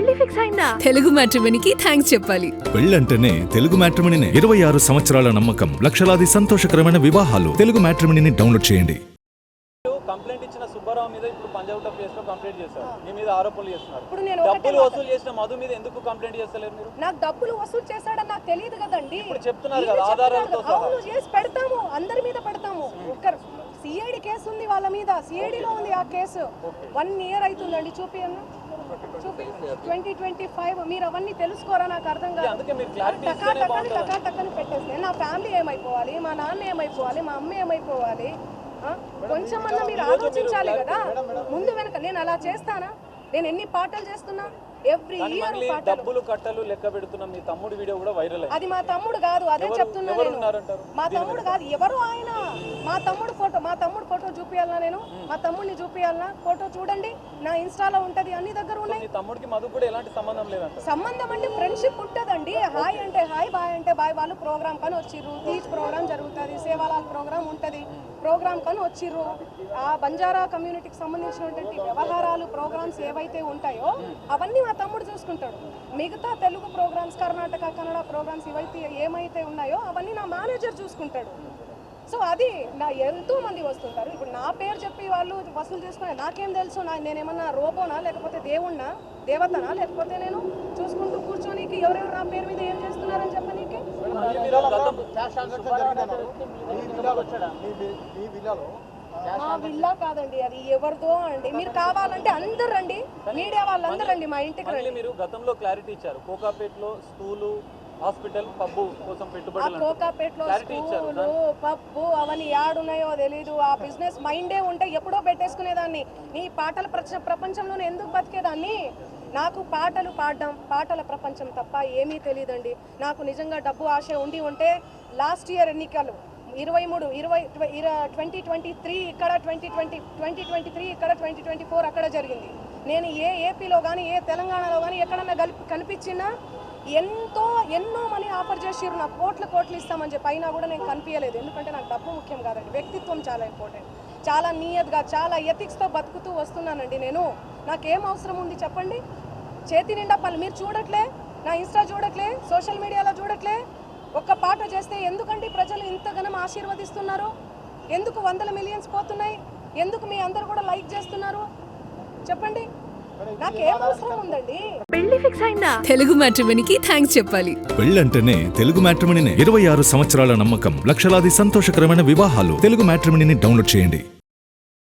పెళ్లి ఫిక్స్ అయిందా? తెలుగు మ్యాట్రిమోనీకి థ్యాంక్స్ చెప్పాలి. పెళ్ళంటేనే తెలుగు మ్యాట్రిమోనీనే. 26 సంవత్సరాల నమ్మకం, లక్షలాది సంతోషకరమైన వివాహాలు. తెలుగు మ్యాట్రిమోనీని డౌన్లోడ్ చేయండి. కంప్లైంట్ ఇచ్చిన సుబ్బారావు మీద ఇప్పుడు పంజాగుట్ట కేసులో కంప్లైంట్ చేశారు. మీ మీద ఆరోపణలు చేస్తున్నారు. ఇప్పుడు నేను డబ్బులు వసూలు చేసిన మధు మీద ఎందుకు కంప్లైంట్ చేస్తలేరు మీరు? నాకు డబ్బులు వసూలు చేశాడని నాకు తెలియదు కదండి. ఇప్పుడు చెప్తున్నారు కదా ఆధారాలతో సహా. అవును, చేసి పెడతాము, అందరి మీద పెడతాము. ఒక్కరు సిఐడి కేసు ఉంది వాళ్ళ మీద, సిఐడిలో ఉంది ఆ కేసు. 1 ఇయర్ అవుతుందండి. చూపి 2025. మీరు అవన్నీ తెలుసుకోరా? నాకు అర్థం కాదు. టక్కని పెట్టేస్తే నా ఫ్యామిలీ ఏమైపోవాలి, మా నాన్న ఏమైపోవాలి, మా అమ్మ ఏమైపోవాలి? కొంచెమన్నా మీరు ఆలోచించాలి కదా ముందు వెనక. నేను అలా చేస్తానా? నేను ఎన్ని పాటలు చేస్తున్నా, ఎవ్రీ ఇయర్ డబ్బులు కట్టలు లెక్క పెడుతున్నా. మీ తమ్ముడు వీడియో కూడా వైరల్ అయింది. అది మా తమ్ముడు కాదు, అదే చెప్తున్నా నేను. మా తమ్ముడు కాదు, ఎవరు ఆయన? మా తమ్ముడు ఫోటో చూపియాలనా? నేను మా తమ్ముడిని చూపియాలనా? ఫోటో చూడండి, నా ఇన్స్టాలో ఉంటది, అన్ని దగ్గర ఉన్నాయి. మీ తమ్ముడికి మధు కూడా ఎలాంటి సంబంధం లేదంట. సంబంధం అంటే ఫ్రెండ్షిప్ ఉంటదండి. హాయ్ అంటే హాయ్, బాయ్ అంటే బాయ్. వాళ్ళు ప్రోగ్రామ్ కానీ వచ్చిర్రు, తీజ్ ప్రోగ్రామ్ జరుగుతుంది, సేవాలాల్ ప్రోగ్రామ్ ఉంటది, ప్రోగ్రామ్ కానీ వచ్చిర్రు. ఆ బంజారా కమ్యూనిటీకి సంబంధించినటువంటి వ్యవహారాలు, ప్రోగ్రామ్స్ ఏవైతే ఉంటాయో అవన్నీ మా తమ్ముడు చూసుకుంటాడు. మిగతా తెలుగు ప్రోగ్రామ్స్, కర్ణాటక కన్నడ ప్రోగ్రామ్స్ ఏమైతే ఉన్నాయో అవన్నీ నా మేనేజర్ చూసుకుంటాడు. సో అది నా ఎంతో మంది వస్తుంటారు. ఇప్పుడు నా పేరు చెప్పి వాళ్ళు వసూలు చేసుకునే నాకేం తెలుసు? నేనేమన్నా రోబోనా, లేకపోతే దేవుణ్ణా, దేవతనా? లేకపోతే నేను చూసుకుంటూ కూర్చోనికి ఎవరెవరు నా పేరు మీద ఏం చేస్తున్నారని చెప్పనీకి? మా విల్లా కాదండి, అది ఎవరిదో అండి. మీరు కావాలంటే అందరు రండి, మీడియా వాళ్ళందరూ రండి మా ఇంటికి రండి. మీరు గతంలో క్లారిటీ ఇచ్చారు. కోకాపేటలో స్కూలు, హాస్పిటల్, పబ్బు కోసం పెట్టుబడులు. కోకాపేటలో స్కూలు, పబ్బు అవన్నీ యాడున్నాయో తెలీదు. ఆ బిజినెస్ మైండే ఉంటే ఎప్పుడో పెట్టేసుకునేదాన్ని. నీ పాటల ప్రపంచంలోనే ఎందుకు బతికేదాన్ని? నాకు పాటలు పాడడం, పాటల ప్రపంచం తప్ప ఏమీ తెలియదండి. నాకు నిజంగా డబ్బు ఆశ ఉంటే లాస్ట్ ఇయర్ ఎన్నికలు 2023 ఇక్కడ, 2023 ఇక్కడ, 2024 అక్కడ జరిగింది. నేను ఏపీలో కానీ తెలంగాణలో కానీ ఎక్కడన్నా కనిపించినా ఎన్నో మనీ ఆఫర్ చేసిర్రు. నాకు కోట్లు ఇస్తామని చెప్పి అయినా కూడా నేను కనిపించలేదు. ఎందుకంటే నాకు డబ్బు ముఖ్యం కాదండి, వ్యక్తిత్వం చాలా ఇంపార్టెంట్. చాలా నియత్గా, చాలా ఎథిక్స్తో బతుకుతూ వస్తున్నానండి నేను. నాకేం అవసరం ఉంది చెప్పండి? చేతి నిండా పనులు మీరు చూడట్లే, నా ఇన్స్టా చూడట్లే, సోషల్ మీడియాలో చూడట్లే. ఒక్క పాట చేస్తే ఎందుకండి ప్రజలు ఇంతగానం ఆశీర్వదిస్తున్నారు? ఎందుకు 100 మిలియన్స్ పోతున్నాయి? ఎందుకు మీ అందరు కూడా లైక్ చేస్తున్నారు? చెప్పండి, నాకేం అవసరం ఉందండి? పెళ్లి ఫిక్స్ అయిందా? తెలుగు మ్యాట్రిమోనీకి థ్యాంక్స్ చెప్పాలి. పెళ్ళంటేనే తెలుగు మ్యాట్రిమోనీనే. 26 సంవత్సరాల నమ్మకం, లక్షలాది సంతోషకరమైన వివాహాలు. తెలుగు మ్యాట్రిమోనీని డౌన్లోడ్ చేయండి.